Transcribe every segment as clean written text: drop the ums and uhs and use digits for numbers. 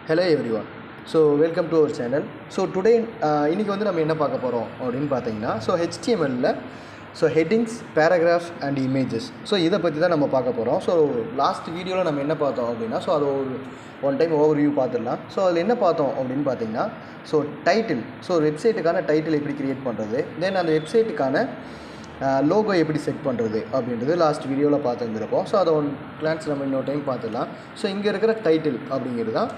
Hello everyone. So welcome to our channel. So today இன்னைக்கு வந்து நம்ம என்ன பார்க்க போகிறோம் அப்படின்னு பார்த்தீங்கன்னா HTML headings, paragraphs and images. So இதை பற்றி தான் நம்ம பார்க்க போகிறோம். ஸோ லாஸ்ட் வீடியோவில் நம்ம என்ன பார்த்தோம் அப்படின்னா அது ஒரு ஒன் டைம் ஓவர்வியூ பார்த்துடலாம். ஸோ அதில் என்ன பார்த்தோம் அப்படின்னு பார்த்தீங்கன்னா டைட்டில், வெப்சைட்டுக்கான டைட்டில் எப்படி க்ரியேட் பண்ணுறது, தென் அந்த வெப்சைட்டுக்கான லோகோ எப்படி செட் பண்ணுறது அப்படின்றது லாஸ்ட் வீடியோவில் பார்த்துருந்துருப்போம். ஸோ அதை ஒன் கிளான்ஸ் நம்ம இன்னொரு டைம் பார்த்துடலாம். ஸோ இங்கே இருக்கிற டைட்டில் அப்படிங்கிறது தான்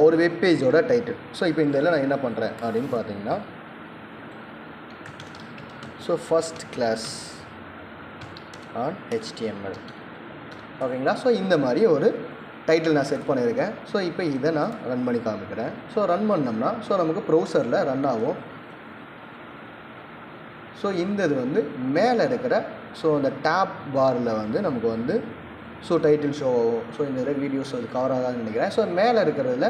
ஒரு வெப்பேஜோட டைட்டில். ஸோ இப்போ இந்த இதில் நான் என்ன பண்ணுறேன் அப்படின்னு பார்த்தீங்கன்னா ஃபர்ஸ்ட் கிளாஸ் ஆன் HTML ஓகேங்களா. ஸோ இந்த மாதிரி ஒரு டைட்டில் நான் செட் பண்ணியிருக்கேன். ஸோ இப்போ இதை நான் ரன் பண்ணி காமிக்கிறேன். ஸோ ரன் பண்ணோம்னா நமக்கு ப்ரௌசரில் ரன் ஆகும். ஸோ இந்த இது வந்து மேலே இருக்கிற அந்த டேப் பாரில் நமக்கு டைட்டில் ஷோ ஆகும். ஸோ இந்த வீடியோஸ் அது கவர் ஆகாதுன்னு நினைக்கிறேன். ஸோ மேலே இருக்கிறதுல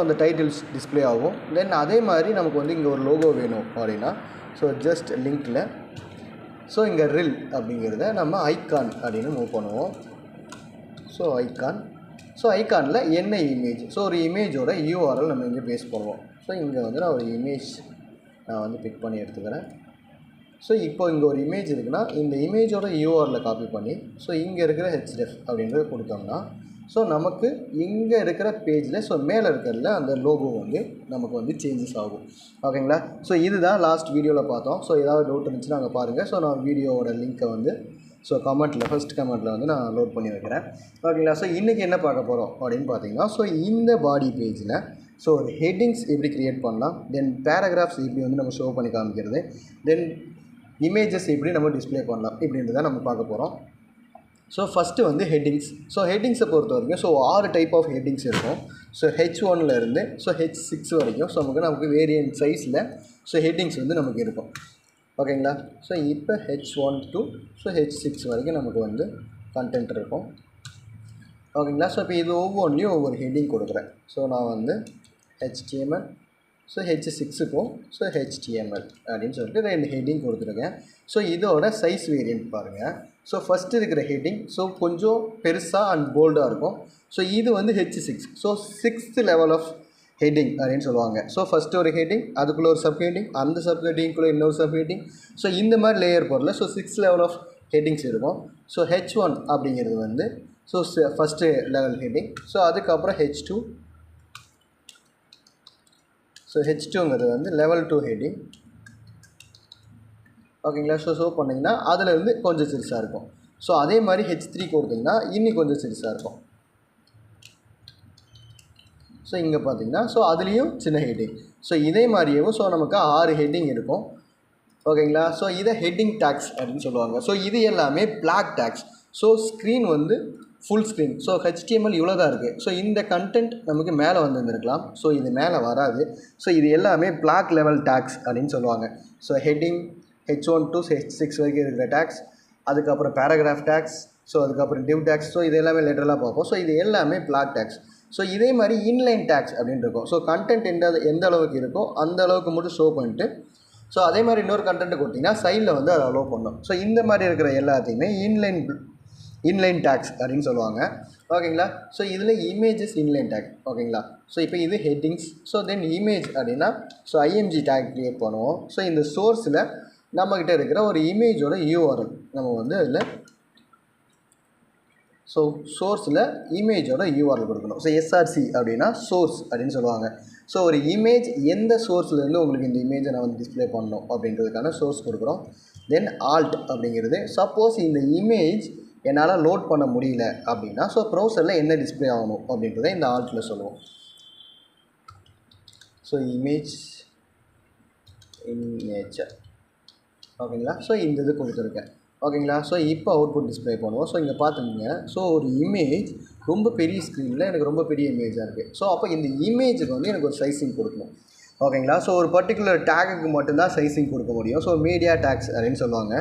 அந்த டைட்டில்ஸ் டிஸ்பிளே ஆகும். தென் அதே மாதிரி நமக்கு இங்கே ஒரு லோகோ வேணும் அப்படின்னா ஜஸ்ட் லிங்க்கில் இங்கே ரில் அப்படிங்கிறத நம்ம ஐகான் அப்படின்னு மூவ் பண்ணுவோம். ஐகானில் என்ன இமேஜ், ஒரு இமேஜோட URL நம்ம இங்கே பேஸ்ட் பண்ணுவோம். இங்கே நான் ஒரு இமேஜ் பிக் பண்ணி எடுத்துக்கிறேன். இப்போ இங்கே ஒரு இமேஜ் இருக்குன்னா இந்த இமேஜோட URL காப்பி பண்ணி இங்கே இருக்கிற href அப்படின்றத கொடுத்தோம்னா நமக்கு இங்கே இருக்கிற பேஜில் மேலே இருக்கிறதுல அந்த லோகோ நமக்கு சேஞ்சஸ் ஆகும். ஓகேங்களா. இதுதான் லாஸ்ட் வீடியோவில் பார்த்தோம். ஏதாவது டவுட் இருந்துச்சுன்னா அங்கே பாருங்கள். நான் வீடியோவோட லிங்க்கை கமெண்ட்டில் ஃபஸ்ட் கமெண்ட்டில் நான் லோட் பண்ணி வைக்கிறேன். ஓகேங்களா. இன்றைக்கி என்ன பார்க்க போகிறோம் அப்படின்னு பார்த்தீங்கன்னா இந்த பாடி பேஜில் ஒரு ஹெட்டிங்ஸ் எப்படி க்ரியேட் பண்ணலாம், தென் பேராகிராஃப்ஸ் எப்படி நம்ம ஷோ பண்ணி காமிக்கிறது, தென் இமேஜஸ் எப்படி நம்ம டிஸ்பிளே பண்ணலாம் இப்படின்றத நம்ம பார்க்க போகிறோம். First headings. ஹெட்டிங்ஸை பொறுத்த வரைக்கும் 6 டைப் ஆஃப் ஹெட்டிங்ஸ் இருக்கும். H1லேருந்து H6 வரைக்கும் நமக்கு வேரியன்ட் சைஸில் ஹெட்டிங்ஸ் நமக்கு இருக்கும். ஓகேங்களா. இப்போ H1 to H6 வரைக்கும் நமக்கு கண்டென்ட் இருக்கும். ஓகேங்களா. இப்போ இது ஒவ்வொன்றையும் ஒவ்வொரு ஹெட்டிங் கொடுக்குறேன். நான் HTML, H6க்கும் HTML அப்படின்னு சொல்லிட்டு 2 ஹெட்டிங் கொடுத்துருக்கேன். இதோட சைஸ் வேரியன்ட் பாருங்கள். ஃபஸ்ட்டு இருக்கிற ஹெட்டிங் கொஞ்சம் பெருசாக அண்ட் போல்டாக இருக்கும். இது H6, 6th level of heading அப்படின்னு சொல்லுவாங்க. ஃபஸ்ட்டு ஒரு ஹெட்டிங், அதுக்குள்ளே ஒரு சப் ஹெட்டிங், அந்த சப் ஹெட்டிங்குள்ளே இன்னொரு சப் ஹெட்டிங். இந்த மாதிரி லேயர் போடல 6th லெவல் ஆஃப் ஹெட்டிங்ஸ் இருக்கும். H1 அப்படிங்கிறது ஃபஸ்ட்டு லெவல் ஹெட்டிங். அதுக்கப்புறம் H2, H2ங்கிறது லெவல் 2 ஹெட்டிங். ஓகேங்களா. ஷோ பண்ணிங்கன்னா அதில் கொஞ்சம் சிறுசாக இருக்கும். அதே மாதிரி H3 கொடுத்திங்கன்னா இன்னும் கொஞ்சம் சிறுசாக இருக்கும். இங்கே பார்த்தீங்கன்னா அதுலேயும் சின்ன ஹெட்டிங். இதே மாதிரியும் நமக்கு 6 ஹெட்டிங் இருக்கும். ஓகேங்களா. இதை ஹெட்டிங் டேக்ஸ் அப்படின்னு சொல்லுவாங்க. இது எல்லாமே block tags. Screen full screen. HTML இவ்வளோ தான் இருக்குது. இந்த கண்டென்ட் நமக்கு மேலே வந்துருக்கலாம். இது மேலே வராது. இது எல்லாமே பிளாக் லெவல் டேக்ஸ் அப்படின்னு சொல்லுவாங்க. ஹெட்டிங் H1 to H6 வரைக்கும் இருக்கிற டேக்ஸ், அதுக்கப்புறம் பேராகிராஃப் டேக்ஸ், அதுக்கப்புறம் டிவ் டேக்ஸ். இது எல்லாமே லேட்டரலாக பார்ப்போம். இது எல்லாமே பிளாக் டேக்ஸ். இதே மாதிரி இன்லைன் டேக்ஸ் அப்படின்னு இருக்கும். கண்டென்ட் எந்த அளவுக்கு இருக்கோ அந்த அளவுக்கு மட்டும் ஷோ பண்ணிட்டு அதே மாதிரி இன்னொரு கண்டென்ட் கொடுத்திங்கன்னா சைடில் அதை அலோவ் பண்ணும். இந்த மாதிரி இருக்கிற எல்லாத்தையுமே இன்லைன் டேக்ஸ் அப்படின்னு சொல்லுவாங்க. ஓகேங்களா. இதில் இமேஜஸ் இன்லைன் டேக். ஓகேங்களா. இப்போ இது ஹெட்டிங்ஸ். தென் இமேஜ் அப்படின்னா IMG டேக் க்ரியேட் பண்ணுவோம். இந்த சோர்ஸில் நம்மக்கிட்ட இருக்கிற ஒரு இமேஜோட URL நம்ம அதில் சோர்ஸில் இமேஜோட URL கொடுக்கணும். SRC அப்படின்னா சோர்ஸ் அப்படின்னு சொல்லுவாங்க. ஒரு இமேஜ் எந்த சோர்ஸ்லேருந்து உங்களுக்கு இந்த இமேஜை நான் டிஸ்பிளே பண்ணணும் அப்படின்றதுக்கான சோர்ஸ் கொடுக்குறோம். தென் ஆல்ட் அப்படிங்கிறது சப்போஸ் இந்த இமேஜ் என்னால் லோட் பண்ண முடியல அப்படின்னா ப்ரௌசரில் என்ன டிஸ்பிளே ஆகணும் அப்படின்றத இந்த ஆல்ட்டில் சொல்லுவோம். இமேஜ் ஓகேங்களா. இந்த இது கொடுத்துருக்கேன். ஓகேங்களா. இப்போ அவுட்புட் டிஸ்பிளே பண்ணுவோம். இங்கே பார்த்துங்க. ஒரு இமேஜ் ரொம்ப பெரிய ஸ்க்ரீனில் எனக்கு ரொம்ப பெரிய இமேஜாக இருக்குது. அப்போ இந்த இமேஜுக்கு எனக்கு ஒரு சைஸிங் கொடுக்கணும். ஓகேங்களா. ஒரு பர்டிகுலர் டேகுக்கு மட்டும்தான் சைஸிங் கொடுக்க முடியும். மீடியா டேக்ஸ் அப்படின்னு சொல்லுவாங்க.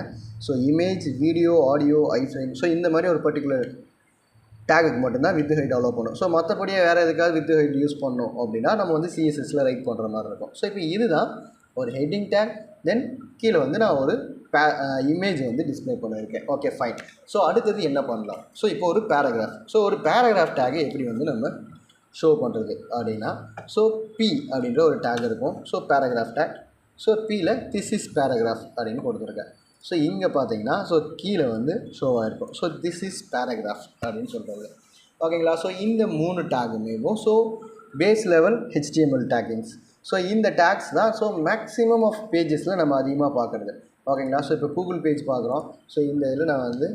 இமேஜ், வீடியோ, ஆடியோ, ஐஃப்ரேம் இந்த மாதிரி ஒரு பர்டிகுலர் டேகுக்கு மட்டும்தான் வித் ஹைட் அலோவ் பண்ணும். மற்றபடியே வேறு எதுக்காவது வித் ஹைட் யூஸ் பண்ணோம் அப்படின்னா நம்ம CSSல ரைட் பண்ணுற மாதிரி இருக்கும். இப்போ இதுதான் ஒரு ஹெட்டிங் டேக். தென் கீழே நான் ஒரு இமேஜ் டிஸ்பிளே பண்ணியிருக்கேன். Okay fine. அடுத்தது என்ன பண்ணலாம்? இப்போ ஒரு பேராகிராஃப். ஒரு பேராகிராஃப் டேகை எப்படி நம்ம ஷோ பண்ணுறது அப்படின்னா ஸோ பி அப்படின்ற ஒரு டேக் இருக்கும். So paragraph take. ஸோ பியில் திஸ் இஸ் பேராகிராஃப் அப்படின்னு கொடுத்துருக்கேன். ஸோ இங்கே பார்த்தீங்கன்னா ஸோ கீழே வந்து ஷோ ஆகிருக்கும். ஸோ திஸ் இஸ் பேராகிராஃப் அப்படின்னு சொல்கிறது. ஓகேங்களா? ஸோ இந்த 3 டேக்குமேவும் ஸோ பேஸ் லெவல் HTML டேக்கிங்ஸ். ஸோ இந்த டேக்ஸ் தான் ஸோ மேக்ஸிமம் ஆஃப் பேஜஸில் நம்ம அதிகமாக பார்க்குறது. ஓகேங்களா? ஸோ இப்போ கூகுள் பேஜ் பார்க்குறோம். ஸோ இந்த இதில் நான் வந்து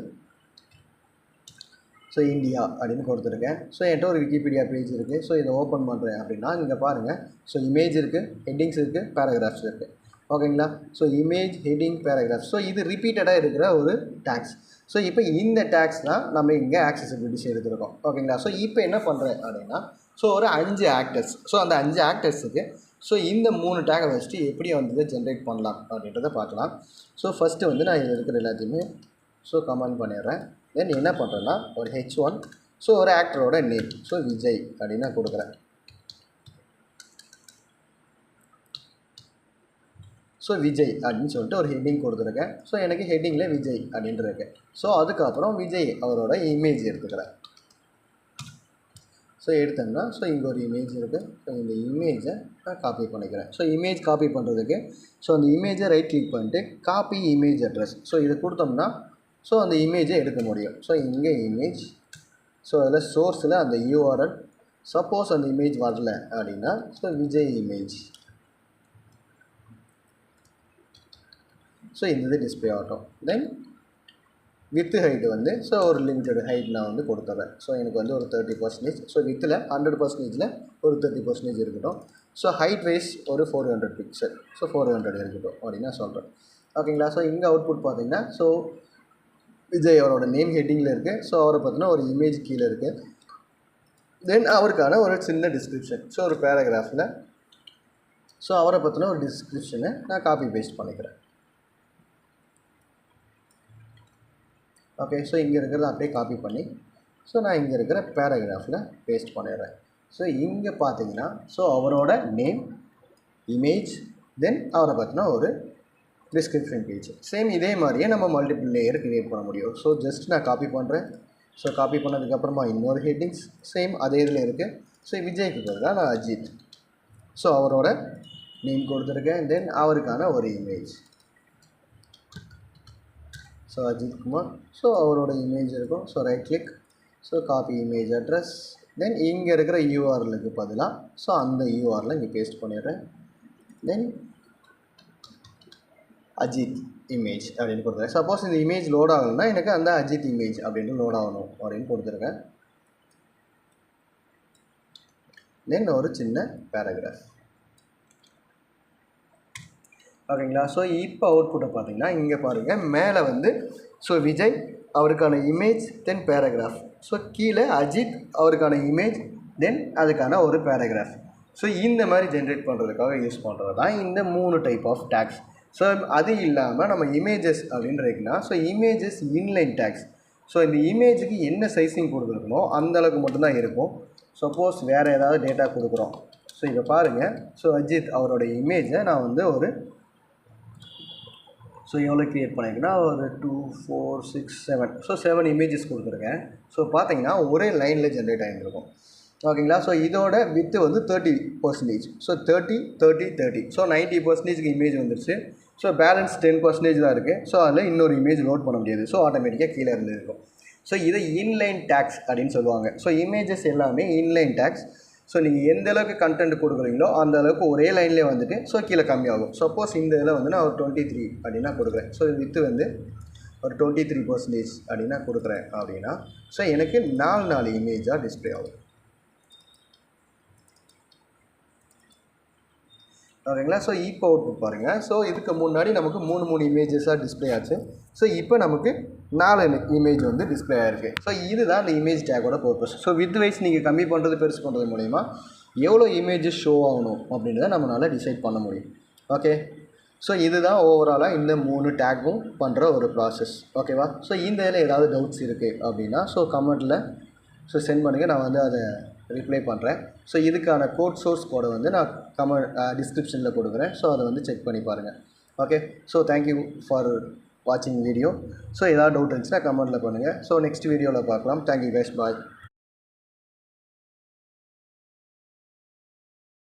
ஸோ இந்தியா அப்படின்னு கொடுத்துருக்கேன். ஸோ என்கிட்ட ஒரு விக்கிபீடியா பேஜ் இருக்குது. ஸோ இதை ஓப்பன் பண்ணுறேன் அப்படின்னா இங்கே பாருங்கள். ஸோ இமேஜ் இருக்குது, ஹெட்டிங்ஸ் இருக்குது, பேராகிராஃப்ஸ் இருக்குது. ஓகேங்களா? So image, heading, paragraph. So இது ரிப்பீட்டடாக இருக்கிற ஒரு டேக்ஸ். ஸோ இப்போ இந்த டேக்ஸ் தான் நம்ம இங்கே ஆக்சசிபிலிட்டிஸ் எடுத்துருக்கோம். ஓகேங்களா? ஸோ இப்போ என்ன பண்ணுறேன் அப்படின்னா ஸோ ஒரு 5 ஆக்டர்ஸ். ஸோ அந்த 5 ஆக்டர்ஸுக்கு ஸோ இந்த 3 டேக்கை வச்சுட்டு எப்படி வந்து ஜென்ரேட் பண்ணலாம் அப்படின்றத பார்க்கலாம். ஸோ ஃபஸ்ட்டு வந்து நான் இதில் இருக்கிற எல்லாத்தையுமே ஸோ கமெண்ட் பண்ணிடுறேன். தென் என்ன பண்ணுறேன்னா ஒரு H1 ஸோ ஒரு ஆக்டரோட நேம் ஸோ விஜய் அப்படின்னு நான் கொடுக்குறேன். ஸோ விஜய் அப்படின்னு சொல்லிட்டு ஒரு ஹெட்டிங் கொடுத்துருக்கேன். ஸோ எனக்கு ஹெட்டிங்கில் விஜய் அப்படின்ட்டு இருக்கு. ஸோ அதுக்கப்புறம் விஜய் அவரோட இமேஜ் எடுத்துக்கிறேன். ஸோ எடுத்தோம்னா ஸோ இங்கே ஒரு இமேஜ் இருக்குது. ஸோ இந்த இமேஜை நான் காப்பி பண்ணிக்கிறேன். ஸோ இமேஜ் காப்பி பண்ணுறதுக்கு ஸோ அந்த இமேஜை ரைட் கிளிக் பண்ணிட்டு காப்பி இமேஜ் அட்ரஸ் ஸோ இதை கொடுத்தோம்னா ஸோ அந்த இமேஜை எடுக்க முடியும். ஸோ இங்கே இமேஜ் ஸோ அதில் சோர்ஸில் அந்த URL சப்போஸ் அந்த இமேஜ் வரல அப்படின்னா ஸோ விஜய் இமேஜ் ஸோ இந்த இது டிஸ்பிளே ஆகட்டும். தென் வித்து ஹைட் வந்து ஸோ ஒரு லிமிட்டட் ஹைட் நான் வந்து கொடுத்துட்றேன். ஸோ எனக்கு வந்து ஒரு 30%. ஸோ வித்தில் 100%ல் ஒரு 30% இருக்கட்டும். ஸோ ஹைட் வைஸ் ஒரு 400 பிக்சல். ஸோ 400 இருக்கட்டும் அப்படின்னு நான் சொல்கிறேன். ஓகேங்களா? ஸோ இங்கே அவுட்புட் பார்த்தீங்கன்னா ஸோ விஜய் அவரோட நேம் ஹெட்டிங்கில் இருக்குது. ஸோ அவரை பார்த்தினா ஒரு இமேஜ் கீழே இருக்குது. தென் அவருக்கான ஒரு சின்ன டிஸ்கிரிப்ஷன் ஸோ ஒரு பேராகிராஃபில் ஸோ அவரை பற்றின ஒரு டிஸ்கிரிப்ஷனை நான் காப்பி பேஸ்ட் பண்ணிக்கிறேன். ஓகே. ஸோ இங்கே இருக்கிறத அப்படியே காப்பி பண்ணி ஸோ நான் இங்கே இருக்கிற பேராகிராஃபில் பேஸ்ட் பண்ணிடுறேன். ஸோ இங்கே பார்த்தீங்கன்னா ஸோ அவரோட நேம், இமேஜ், தென் அவரை பற்றின ஒரு டிஸ்கிரிப்ஷன் பேஜ். சேம் இதே மாதிரியே நம்ம மல்டிபிள் லேயர் க்ரியேட் பண்ண முடியும். ஸோ ஜஸ்ட் நான் காப்பி பண்ணுறேன். ஸோ காப்பி பண்ணதுக்கப்புறமா இன்னொரு ஹெட்டிங்ஸ் சேம் அதே இதில் இருக்குது. ஸோ விஜய்க்கு பதிலாக நான் அஜித் ஸோ அவரோட நேம் கொடுத்துருக்கேன். தென் அவருக்கான ஒரு image so Ajith Kumar so அவரோட இமேஜ் இருக்கும். So right click so copy image address. Then இங்கே இருக்கிற URLக்கு பதிலாக ஸோ அந்த URL இங்கே பேஸ்ட் பண்ணிடுறேன். தென் அஜித் இமேஜ் அப்படின்னு கொடுத்துருக்கேன். சப்போஸ் இந்த இமேஜ் லோட் ஆகலைன்னா எனக்கு அந்த அஜித் இமேஜ் அப்படின்னு லோட் ஆகணும் அப்படின்னு கொடுத்துருக்கேன். தென் ஒரு சின்ன பேராகிராஃப். ஓகேங்களா? ஸோ இப்போ அவுட்புட்டை பார்த்தீங்கன்னா இங்கே பாருங்கள். மேலே வந்து ஸோ விஜய் அவருக்கான இமேஜ் தென் பேராகிராஃப். ஸோ கீழே அஜித் அவருக்கான இமேஜ் தென் அதுக்கான ஒரு பேராகிராஃப். ஸோ இந்த மாதிரி ஜென்ரேட் பண்ணுறதுக்காக யூஸ் பண்ணுறது தான் இந்த 3 டைப் ஆஃப் டேக்ஸ். ஸோ அது இல்லாமல் நம்ம இமேஜஸ் அப்படின்னு இருக்குன்னா so images inline tags. So இந்த இமேஜுக்கு என்ன சைஸிங் கொடுத்துருக்கணும் அந்தளவுக்கு மட்டும்தான் இருக்கும். சப்போஸ் வேறு ஏதாவது டேட்டா கொடுக்குறோம். ஸோ இதை பாருங்கள். ஸோ அஜித் அவரோட இமேஜை நான் வந்து ஒரு ஸோ எவ்வளோ க்ரியேட் பண்ணியிருக்கேன்னா ஒரு 2 4 6 7 ஸோ 7 இமேஜஸ் கொடுத்துருக்கேன். ஸோ பார்த்தீங்கன்னா ஒரே லைனில் ஜென்ரேட் ஆகிருக்கும். ஓகேங்களா? ஸோ இதோட வித்து வந்து 30%. ஸோ 30 30 30 ஸோ 90%க்கு இமேஜ் வந்துருச்சு. ஸோ பேலன்ஸ் 10% தான் இருக்குது. ஸோ அதில் இன்னொரு இமேஜ் லோட் பண்ண முடியாது. ஸோ ஆட்டோமேட்டிக்காக கீழே இருந்து இருக்கும். ஸோ இதை இன்லைன் டேக்ஸ் அப்படின்னு சொல்லுவாங்க. ஸோ இமேஜஸ் எல்லாமே இன்லைன் டேக்ஸ். ஸோ நீங்கள் எந்த அளவுக்கு கண்டென்ட் கொடுக்குறீங்களோ அந்த அளவுக்கு ஒரே லைன்லேயே வந்துட்டு ஸோ கீழே கம்மியாகும். சப்போஸ் இந்த இதில் வந்து நான் ஒரு 23 அப்படின்னா கொடுக்குறேன். ஸோ வித்து வந்து ஒரு 23% அப்படின்னா கொடுக்குறேன் அப்படின்னா ஸோ எனக்கு 4 இமேஜாக டிஸ்பிளே ஆகும். ஓகேங்களா? ஸோ இப்போ அவுட்புட் பாருங்கள். ஸோ இதுக்கு முன்னாடி நமக்கு 3 இமேஜஸாக டிஸ்பிளே ஆச்சு. ஸோ இப்போ நமக்கு 4 இமேஜ் வந்து டிஸ்பிளே ஆகிருக்கு. ஸோ இதுதான் அந்த இமேஜ் டேக்கோட பர்பஸ். ஸோ வித் வைஸ் நீங்கள் கம்மி பண்ணுறது பெருசு பண்ணுறது மூலிமா எவ்வளோ இமேஜஸ் ஷோ ஆகணும் அப்படின்றத நம்மளால் டிசைட் பண்ண முடியும். ஓகே. ஸோ இதுதான் ஓவராலாக இந்த 3 டேக்கும் பண்ணுற ஒரு ப்ராசஸ். ஓகேவா? ஸோ இந்த இதில் ஏதாவது டவுட்ஸ் இருக்குது அப்படின்னா ஸோ கமெண்ட்டில் ஸோ சென்ட் பண்ணுங்கள். நான் வந்து அதை ரிப்ளை பண்ணுறேன். ஸோ இதுக்கான சோர்ஸ் கோடை வந்து நான் டிஸ்கிரிப்ஷனில் கொடுக்குறேன். ஸோ அதை வந்து செக் பண்ணி பாருங்கள். ஓகே. ஸோ தேங்க்யூ ஃபார் வாட்சிங் வீடியோ. ஸோ ஏதாவது டவுட் இருந்துச்சுன்னா கமெண்ட்டில் பண்ணுங்கள். ஸோ நெக்ஸ்ட் வீடியோவில் பார்க்கலாம். Thank you guys. பாய்.